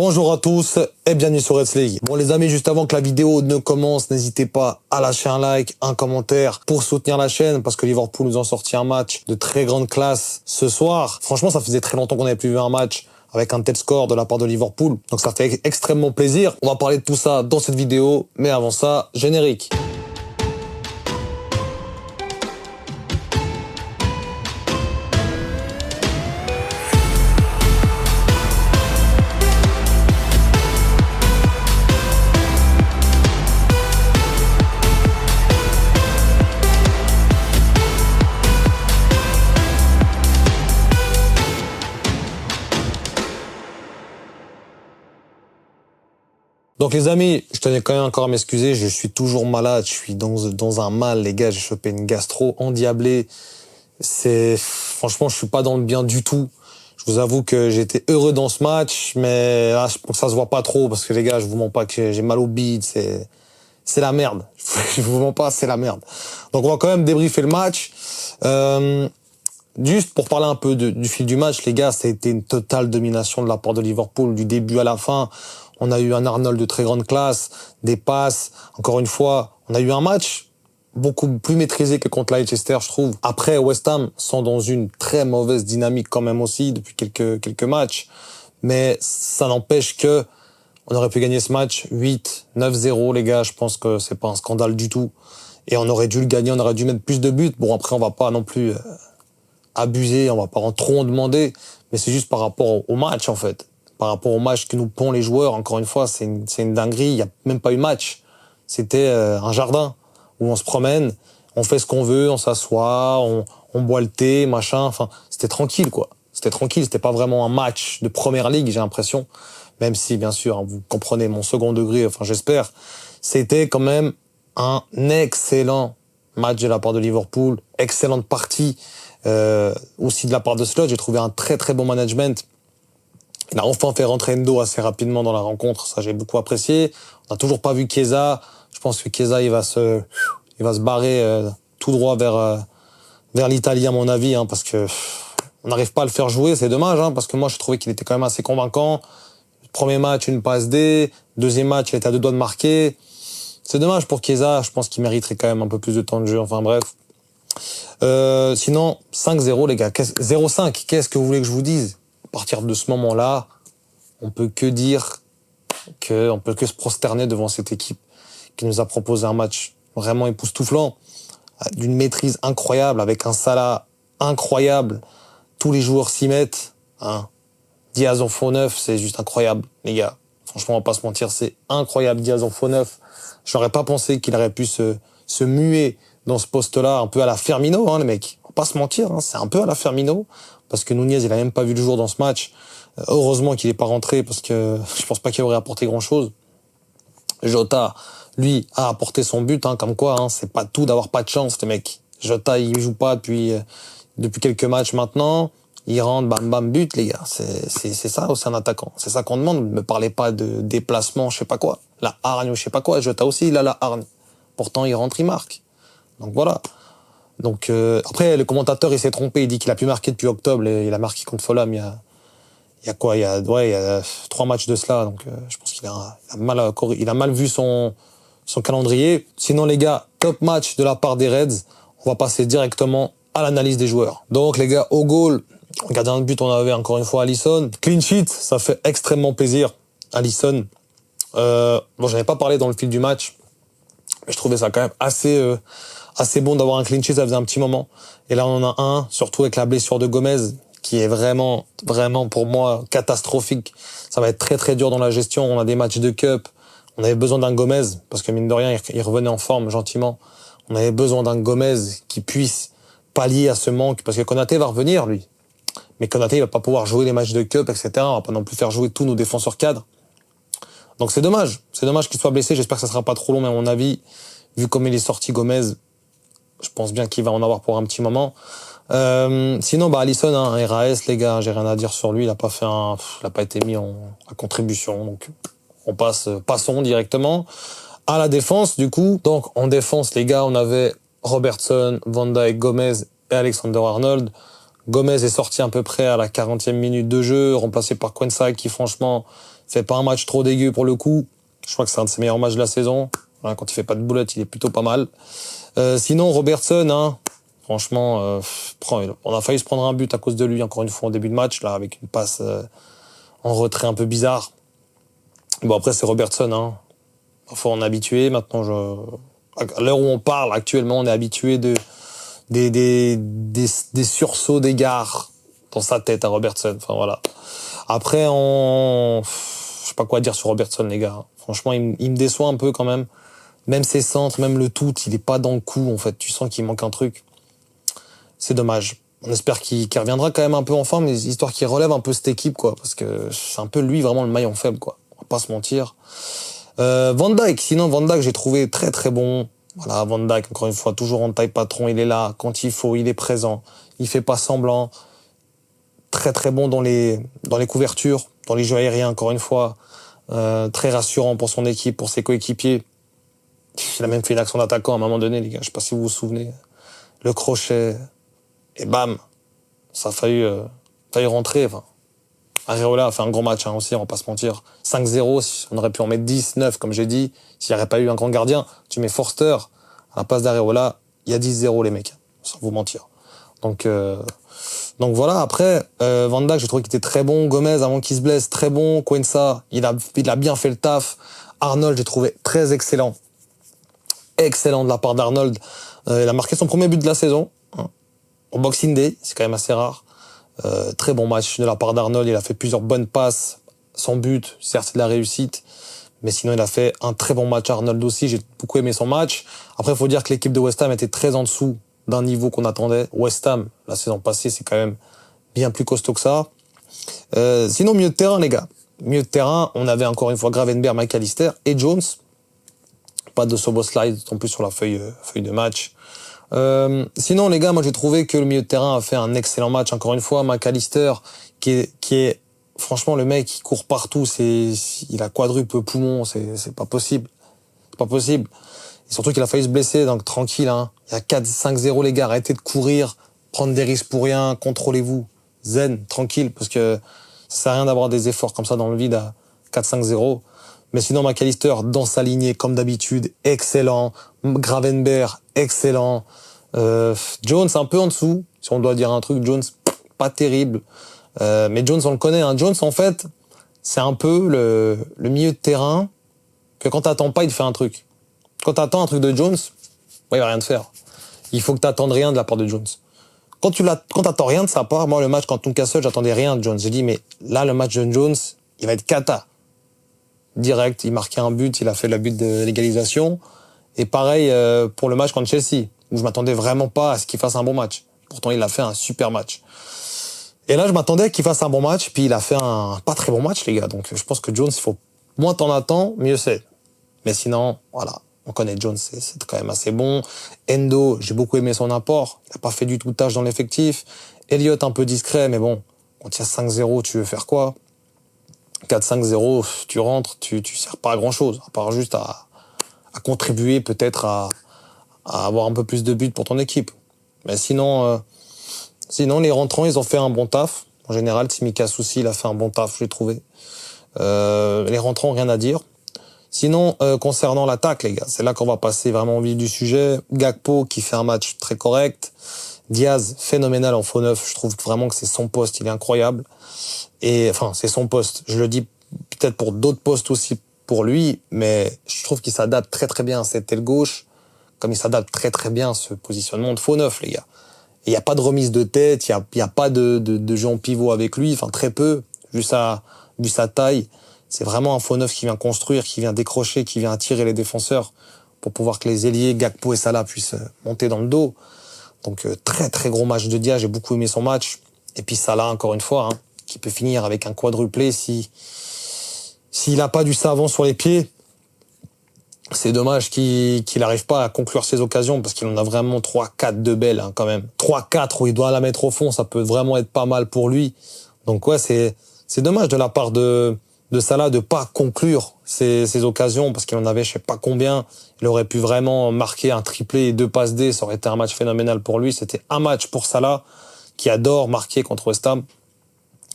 Bonjour à tous et bienvenue sur Reds League. Bon les amis, juste avant que la vidéo ne commence, n'hésitez pas à lâcher un like, un commentaire pour soutenir la chaîne parce que Liverpool nous a sorti un match de très grande classe ce soir. Franchement, ça faisait très longtemps qu'on n'avait plus vu un match avec un tel score de la part de Liverpool. Donc ça fait extrêmement plaisir. On va parler de tout ça dans cette vidéo, mais avant ça, générique. Donc les amis, je tenais quand même encore à m'excuser, je suis toujours malade, je suis dans un mal, les gars, j'ai chopé une gastro endiablée. Franchement, je suis pas dans le bien du tout. Je vous avoue que j'étais heureux dans ce match, mais là, je pense que ça se voit pas trop, parce que les gars, je vous mens pas que j'ai mal au bide, c'est la merde. Je vous mens pas, c'est la merde. Donc on va quand même débriefer le match. Juste pour parler un peu du fil du match, les gars, ça a été une totale domination de la part de Liverpool, du début à la fin. On a eu un Arnold de très grande classe, des passes. Encore une fois, on a eu un match beaucoup plus maîtrisé que contre Leicester, je trouve. Après, West Ham sont dans une très mauvaise dynamique quand même aussi depuis quelques matchs. Mais ça n'empêche que on aurait pu gagner ce match 8-9-0, les gars. Je pense que c'est pas un scandale du tout. Et on aurait dû le gagner, on aurait dû mettre plus de buts. Bon, après, on va pas non plus abuser, on va pas trop en demander. Mais c'est juste par rapport au match, en fait. Par rapport au match que nous pondent les joueurs, encore une fois, c'est une dinguerie. Il n'y a même pas eu match. C'était un jardin où on se promène, on fait ce qu'on veut, on s'assoit, on boit le thé, machin. Enfin, c'était tranquille, quoi. C'était tranquille. C'était pas vraiment un match de première ligue, j'ai l'impression. Même si, bien sûr, hein, vous comprenez mon second degré, enfin, j'espère. C'était quand même un excellent match de la part de Liverpool. Excellente partie. Aussi de la part de Slot. J'ai trouvé un très, très bon management. Il a enfin fait rentrer Endo assez rapidement dans la rencontre, ça j'ai beaucoup apprécié. On n'a toujours pas vu Chiesa. Je pense que Chiesa il va se barrer tout droit vers l'Italie à mon avis, hein, parce que on n'arrive pas à le faire jouer, c'est dommage, hein, parce que moi je trouvais qu'il était quand même assez convaincant. Premier match une passe D, deuxième match il était à 2 doigts de marquer. C'est dommage pour Chiesa, je pense qu'il mériterait quand même un peu plus de temps de jeu. Enfin bref. Sinon 5-0 les gars, 0-5. Qu'est-ce que vous voulez que je vous dise? À partir de ce moment-là, on peut que se prosterner devant cette équipe qui nous a proposé un match vraiment époustouflant, d'une maîtrise incroyable, avec un Salah incroyable. Tous les joueurs s'y mettent, hein. Diaz en faux neuf, c'est juste incroyable, les gars. Franchement, on va pas se mentir, c'est incroyable, Diaz en faux neuf. J'aurais pas pensé qu'il aurait pu se muer dans ce poste-là, un peu à la Firmino, hein, les mecs. On va pas se mentir, hein, c'est un peu à la Firmino. Parce que Nunez, il a même pas vu le jour dans ce match. Heureusement qu'il est pas rentré parce que je pense pas qu'il aurait apporté grand chose. Jota, lui, a apporté son but, hein, comme quoi, hein, c'est pas tout d'avoir pas de chance, les mecs. Jota, il joue pas depuis quelques matchs maintenant. Il rentre, bam, bam, but, les gars. C'est ça aussi un attaquant. C'est ça qu'on demande. Ne me parlez pas de déplacement, je sais pas quoi. La hargne ou je sais pas quoi. Jota aussi, il a la hargne. Pourtant, il rentre, il marque. Donc voilà. Donc après le commentateur il s'est trompé, il dit qu'il a plus marqué depuis octobre et il a marqué contre Fulham il y a 3 matchs de cela, donc je pense qu'il a mal vu son calendrier. Sinon les gars, top match de la part des Reds. On va passer directement à l'analyse des joueurs. Donc les gars, au goal, en gardien de but, on avait encore une fois Alisson. Clean sheet, ça fait extrêmement plaisir. Alisson. Bon, j'en ai pas parlé dans le fil du match, mais je trouvais ça quand même assez bon d'avoir un clean sheet, ça faisait un petit moment. Et là, on en a un, surtout avec la blessure de Gomez, qui est vraiment, vraiment pour moi catastrophique. Ça va être très, très dur dans la gestion. On a des matchs de cup. On avait besoin d'un Gomez, parce que mine de rien, il revenait en forme gentiment. On avait besoin d'un Gomez qui puisse pallier à ce manque, parce que Konaté va revenir, lui. Mais Konaté, il va pas pouvoir jouer les matchs de cup, etc. On va pas non plus faire jouer tous nos défenseurs cadres. Donc c'est dommage. C'est dommage qu'il soit blessé. J'espère que ça sera pas trop long, mais à mon avis, vu comme il est sorti Gomez, je pense bien qu'il va en avoir pour un petit moment. Sinon, Alisson, hein, RAS, les gars, j'ai rien à dire sur lui. Il a pas été mis à contribution. Donc, passons directement à la défense, du coup. Donc, en défense, les gars, on avait Robertson, Van Dijk, Gomez et Alexander-Arnold. Gomez est sorti à peu près à la 40e minute de jeu, remplacé par Quansah, qui franchement Fait pas un match trop dégueu pour le coup. Je crois que c'est un de ses meilleurs matchs de la saison. Voilà, quand il fait pas de boulette, il est plutôt pas mal. Sinon, Robertson, hein, franchement, on a failli se prendre un but à cause de lui, encore une fois, en début de match, là, avec une passe en retrait un peu bizarre. Bon, après, c'est Robertson, hein. Parfois, on est habitué. Maintenant, à l'heure où on parle, actuellement, on est habitué des sursauts d'égards dans sa tête à Robertson. Enfin, voilà. Après, je sais pas quoi dire sur Robertson, les gars. Franchement, il me déçoit un peu quand même. Même ses centres, même le tout, il est pas dans le coup, en fait. Tu sens qu'il manque un truc. C'est dommage. On espère qu'il reviendra quand même un peu en forme, mais histoire qu'il relève un peu cette équipe, quoi. Parce que c'est un peu lui, vraiment, le maillon faible, quoi. On va pas se mentir. Van Dijk. Sinon, Van Dijk, j'ai trouvé très, très bon. Voilà, Van Dijk, encore une fois, toujours en taille patron. Il est là. Quand il faut, il est présent. Il fait pas semblant. Très, très bon dans les couvertures, dans les jeux aériens, encore une fois. Très rassurant pour son équipe, pour ses coéquipiers. Il a même fait une action d'attaquant à un moment donné, les gars. Je sais pas si vous vous souvenez. Le crochet. Et bam. Ça a failli rentrer. Enfin, Areola a fait un gros match, hein, aussi, on va pas se mentir. 5-0, on aurait pu en mettre 10, 9, comme j'ai dit. S'il n'y aurait pas eu un grand gardien, tu mets Forster à la place d'Areola, il y a 10-0, les mecs. Sans vous mentir. Donc voilà, après, Van Dijk, j'ai trouvé qu'il était très bon. Gomez, avant qu'il se blesse, très bon. Quensa, il a bien fait le taf. Arnold, j'ai trouvé très excellent. Excellent de la part d'Arnold. Il a marqué son premier but de la saison, hein, au Boxing Day, c'est quand même assez rare. Très bon match de la part d'Arnold. Il a fait plusieurs bonnes passes. Son but, certes, c'est de la réussite. Mais sinon, il a fait un très bon match. Arnold aussi, j'ai beaucoup aimé son match. Après, il faut dire que l'équipe de West Ham était très en dessous d'un niveau qu'on attendait. West Ham, la saison passée, c'est quand même bien plus costaud que ça. Sinon, milieu de terrain, les gars. Milieu de terrain, on avait encore une fois Gravenberch, McAllister et Jones. Pas de Szoboszlai non plus sur la feuille de match. Sinon, les gars, moi j'ai trouvé que le milieu de terrain a fait un excellent match. Encore une fois, McAllister, qui est franchement le mec, il court partout. Il a quadruple poumon. C'est pas possible. C'est pas possible. Et surtout qu'il a failli se blesser, donc tranquille, hein. Il y a 4-5-0, les gars. Arrêtez de courir, prendre des risques pour rien. Contrôlez-vous, zen, tranquille, parce que ça sert à rien d'avoir des efforts comme ça dans le vide à 4-5-0. Mais sinon, McAllister, dans sa lignée, comme d'habitude, excellent. Gravenberch, excellent. Jones, un peu en dessous. Si on doit dire un truc, Jones, pas terrible. Mais Jones, on le connaît, hein. Jones, en fait, c'est un peu le milieu de terrain que quand t'attends pas, il te fait un truc. Quand t'attends un truc de Jones, il va rien te faire. Il faut que t'attendes rien de la part de Jones. Quand t'attends rien de sa part, moi, le match contre Newcastle, j'attendais rien de Jones. J'ai dit, mais là, le match de Jones, il va être cata. Direct, il marquait un but, il a fait le but de l'égalisation. Et pareil pour le match contre Chelsea, où je m'attendais vraiment pas à ce qu'il fasse un bon match. Pourtant, il a fait un super match. Et là, je m'attendais qu'il fasse un bon match, puis il a fait un pas très bon match, les gars. Donc, je pense que Jones, moins t'en attends, mieux c'est. Mais sinon, voilà, on connaît Jones, c'est quand même assez bon. Endo, j'ai beaucoup aimé son apport. Il a pas fait du tout tâche dans l'effectif. Elliott, un peu discret, mais bon, quand il y a 5-0, tu veux faire quoi? 4-5-0, tu rentres, tu sers pas à grand chose, à part juste à contribuer peut-être à avoir un peu plus de buts pour ton équipe. Mais sinon, les rentrants, ils ont fait un bon taf. En général, Tsimikas aussi, il a fait un bon taf, je l'ai trouvé. Les rentrants, rien à dire. Sinon, concernant l'attaque, les gars, c'est là qu'on va passer vraiment au vif du sujet. Gakpo, qui fait un match très correct. Diaz, phénoménal en faux neuf. Je trouve vraiment que c'est son poste, il est incroyable. Et enfin, c'est son poste. Je le dis peut-être pour d'autres postes aussi pour lui, mais je trouve qu'il s'adapte très très bien à cette aile gauche, comme il s'adapte très très bien à ce positionnement de faux neuf, les gars. Il n'y a pas de remise de tête, il y a pas de jeu en pivot avec lui, enfin très peu, vu sa taille. C'est vraiment un faux neuf qui vient construire, qui vient décrocher, qui vient attirer les défenseurs pour pouvoir que les ailiers, Gakpo et Salah, puissent monter dans le dos. Donc très très gros match de Diaz, j'ai beaucoup aimé son match. Et puis Salah, encore une fois, hein, qui peut finir avec un quadruplé s'il n'a pas du savant sur les pieds. C'est dommage qu'il n'arrive pas à conclure ses occasions, parce qu'il en a vraiment 3-4 de belles, hein, quand même. 3-4 où il doit la mettre au fond, ça peut vraiment être pas mal pour lui. Donc ouais, c'est dommage de la part de Salah de pas conclure ses occasions, parce qu'il en avait je sais pas combien. Il aurait pu vraiment marquer un triplé et 2 passes D, ça aurait été un match phénoménal pour lui. C'était un match pour Salah, qui adore marquer contre West Ham.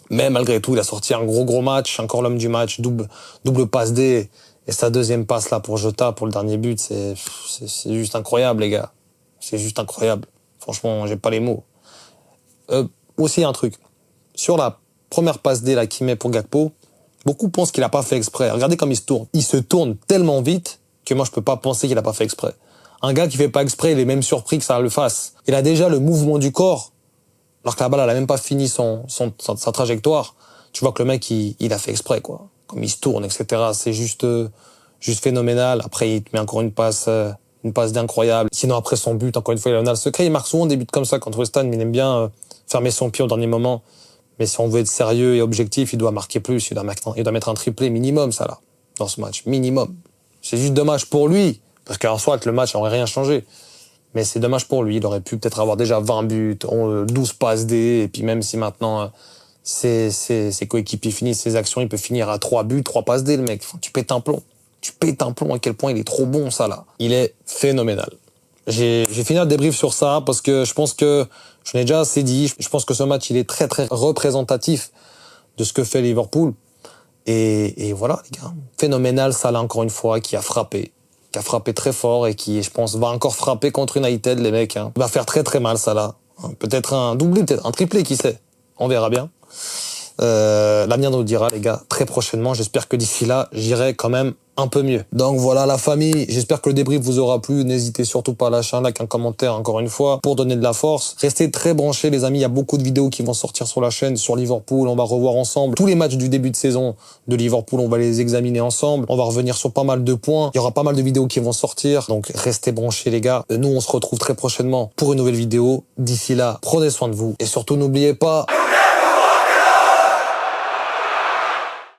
Mais malgré tout, il a sorti un gros match, encore l'homme du match, double passe D. Et sa deuxième passe là pour Jota, pour le dernier but, c'est juste incroyable, les gars. C'est juste incroyable. Franchement, j'ai pas les mots. Aussi un truc. Sur la première passe D là qu'il met pour Gakpo, beaucoup pensent qu'il a pas fait exprès. Regardez comme il se tourne. Il se tourne tellement vite que moi je peux pas penser qu'il a pas fait exprès. Un gars qui fait pas exprès, il est même surpris que ça le fasse. Il a déjà le mouvement du corps, alors que la balle elle a même pas fini sa trajectoire. Tu vois que le mec il a fait exprès quoi. Comme il se tourne, etc. C'est juste phénoménal. Après il te met encore une passe d'incroyable. Sinon après son but, encore une fois il a le secret. Il marque souvent des buts comme ça contre West Ham, mais il aime bien fermer son pied au dernier moment. Mais si on veut être sérieux et objectif, il doit marquer plus. Il doit mettre un triplé minimum, ça là, dans ce match. Minimum. C'est juste dommage pour lui. Parce qu'en soit, le match n'aurait rien changé. Mais c'est dommage pour lui. Il aurait pu peut-être avoir déjà 20 buts, 12 passes D. Et puis même si maintenant, ses coéquipiers finissent ses actions, il peut finir à 3 buts, 3 passes D, le mec. Tu pètes un plomb. Tu pètes un plomb à quel point il est trop bon, ça là. Il est phénoménal. J'ai fini le débrief sur ça parce que je pense que, je l'ai déjà assez dit, je pense que ce match, il est très représentatif de ce que fait Liverpool. Et voilà, les gars. Phénoménal, ça là, encore une fois, qui a frappé très fort et qui, je pense, va encore frapper contre United, les mecs. Hein. Il va faire très mal, ça là. Peut-être un doublé, peut-être un triplé, qui sait. On verra bien. L'avenir nous le dira, les gars, très prochainement. J'espère que d'ici là, j'irai quand même un peu mieux. Donc voilà la famille, j'espère que le débrief vous aura plu. N'hésitez surtout pas à lâcher un like, un commentaire encore une fois pour donner de la force. Restez très branchés les amis, il y a beaucoup de vidéos qui vont sortir sur la chaîne, sur Liverpool. On va revoir ensemble tous les matchs du début de saison de Liverpool, on va les examiner ensemble. On va revenir sur pas mal de points, il y aura pas mal de vidéos qui vont sortir. Donc restez branchés les gars. Nous on se retrouve très prochainement pour une nouvelle vidéo. D'ici là, prenez soin de vous et surtout n'oubliez pas...